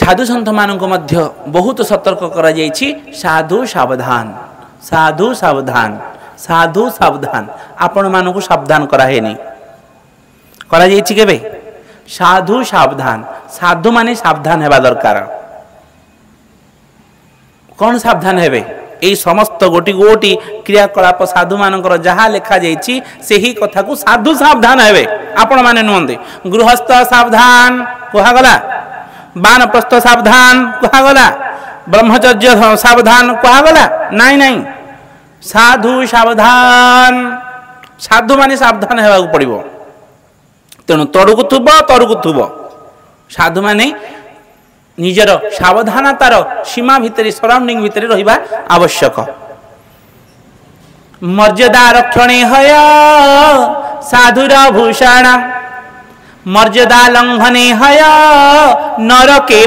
साधु सन्थ मानक मध्य बहुत सतर्क करा जायछि साधु सावधान साधु सावधान साधु सावधान आपण मानक सावधान करा हेनी करा जायछि केबे साधु सावधान साधु माने सावधान हेबा दरकार कौन सावधान हेबे एई समस्त गोटी गोटी क्रियाकलाप साधु मानकर जहाँ लेखा जायछि सेही कथा को साधु सावधान हेबे आपण माने नुहंदे गृहस्थ सावधान कहा गला बानप्रस्थ सावधान कहा गला ब्रह्मचर्य सावधान कहा गला नहीं नहीं साधु सावधान साधु माने सावधान हेबा पड़िबो तेणु तड़कू थुब साधु माने निजर सावधानतार सीमा भितर सराउंडिंग भितर रहिबा आवश्यक मर्यादा रक्षणे हय साधुर भूषण मर्यादा लंघने हय नरके